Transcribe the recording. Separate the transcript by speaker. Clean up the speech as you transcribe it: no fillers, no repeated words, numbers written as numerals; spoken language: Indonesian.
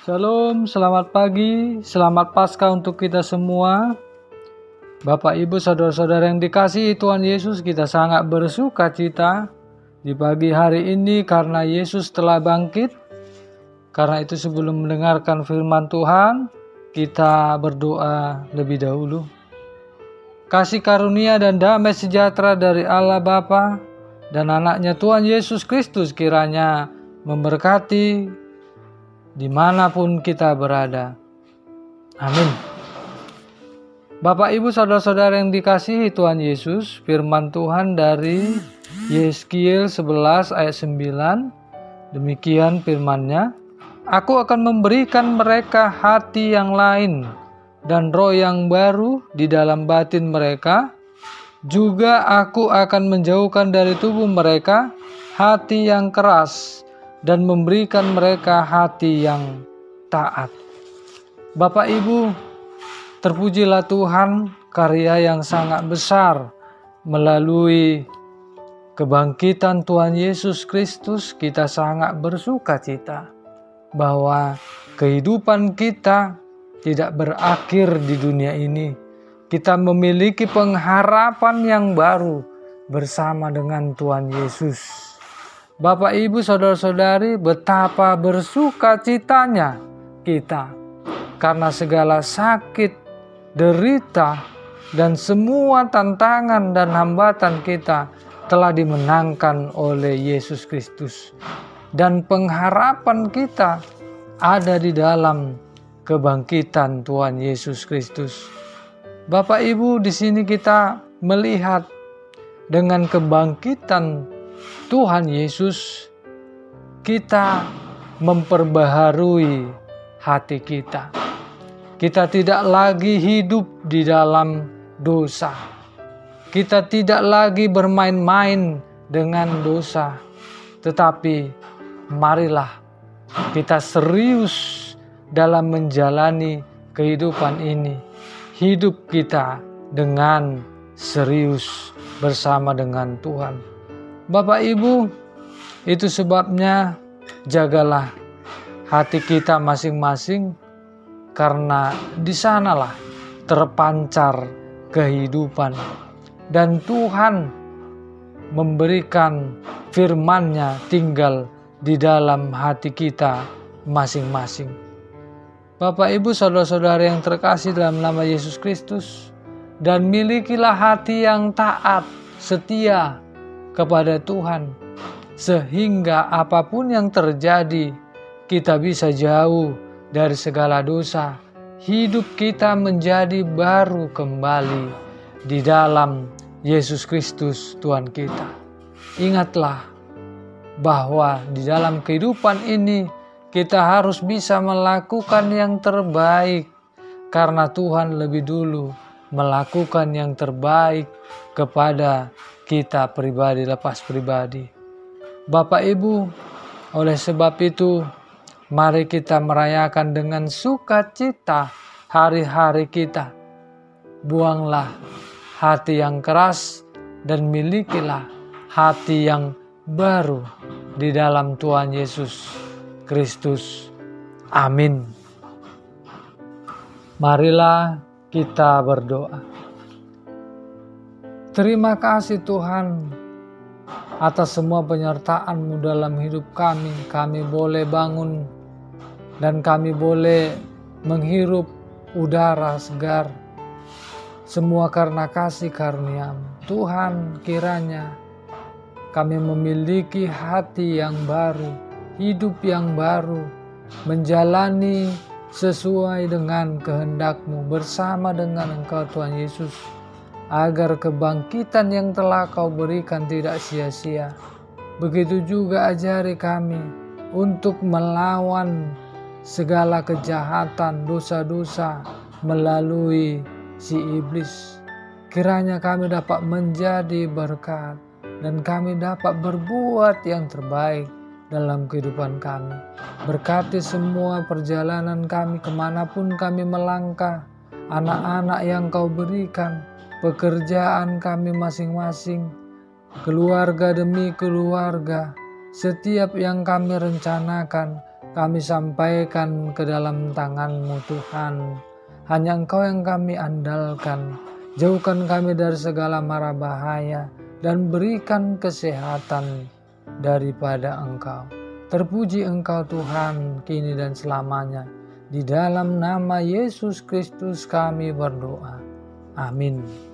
Speaker 1: Shalom, selamat pagi, selamat Paskah untuk kita semua. Bapak, Ibu, saudara-saudara yang dikasihi Tuhan Yesus, kita sangat bersuka cita di pagi hari ini karena Yesus telah bangkit. Karena itu sebelum mendengarkan firman Tuhan, kita berdoa lebih dahulu. Kasih karunia dan damai sejahtera dari Allah Bapa dan anaknya Tuhan Yesus Kristus kiranya memberkati dimanapun kita berada. Amin. Bapak, Ibu, saudara-saudara yang dikasihi Tuhan Yesus, firman Tuhan dari Yeskiel 11 ayat 9, demikian firman-Nya, Aku akan memberikan mereka hati yang lain dan roh yang baru di dalam batin mereka, juga aku akan menjauhkan dari tubuh mereka hati yang keras dan memberikan mereka hati yang taat. Bapak, Ibu, terpujilah Tuhan, karya yang sangat besar melalui kebangkitan Tuhan Yesus Kristus. Kita sangat bersuka cita bahwa kehidupan kita tidak berakhir di dunia ini. Kita memiliki pengharapan yang baru bersama dengan Tuhan Yesus. Bapak, Ibu, saudara-saudari, betapa bersuka citanya kita karena segala sakit, derita, dan semua tantangan dan hambatan kita telah dimenangkan oleh Yesus Kristus. Dan pengharapan kita ada di dalam kebangkitan Tuhan Yesus Kristus. Bapak, Ibu, di sini kita melihat dengan kebangkitan Tuhan Yesus, kita memperbaharui hati kita. Kita tidak lagi hidup di dalam dosa. Kita tidak lagi bermain-main dengan dosa. Tetapi marilah kita serius dalam menjalani kehidupan ini. Hidup kita dengan serius bersama dengan Tuhan. Bapak, Ibu, itu sebabnya jagalah hati kita masing-masing, karena di sanalah terpancar kehidupan. Dan Tuhan memberikan firman-Nya tinggal di dalam hati kita masing-masing. Bapak, Ibu, saudara-saudara yang terkasih dalam nama Yesus Kristus, dan milikilah hati yang taat, setia kepada Tuhan, sehingga apapun yang terjadi, kita bisa jauh dari segala dosa. Hidup kita menjadi baru kembali di dalam Yesus Kristus Tuhan kita. Ingatlah bahwa di dalam kehidupan ini kita harus bisa melakukan yang terbaik, karena Tuhan lebih dulu melakukan yang terbaik kepada kita pribadi lepas pribadi. Bapak, Ibu, oleh sebab itu mari kita merayakan dengan sukacita hari-hari kita. Buanglah hati yang keras dan milikilah hati yang baru di dalam Tuhan Yesus Kristus. Amin. Marilah kita berdoa. Terima kasih Tuhan atas semua penyertaan-Mu dalam hidup kami. Kami boleh bangun dan kami boleh menghirup udara segar. Semua karena kasih karunia-Mu. Tuhan, kiranya kami memiliki hati yang baru, hidup yang baru, menjalani sesuai dengan kehendak-Mu bersama dengan Engkau Tuhan Yesus, agar kebangkitan yang telah Kau berikan tidak sia-sia. Begitu juga ajari kami untuk melawan segala kejahatan, dosa-dosa melalui si iblis. Kiranya kami dapat menjadi berkat dan kami dapat berbuat yang terbaik dalam kehidupan kami. Berkati semua perjalanan kami kemanapun kami melangkah, anak-anak yang Kau berikan, pekerjaan kami masing-masing, keluarga demi keluarga, setiap yang kami rencanakan, kami sampaikan ke dalam tangan-Mu Tuhan. Hanya Engkau yang kami andalkan. Jauhkan kami dari segala mara bahaya dan berikan kesehatan daripada Engkau. Terpuji Engkau Tuhan kini dan selamanya. Di dalam nama Yesus Kristus kami berdoa. Amin.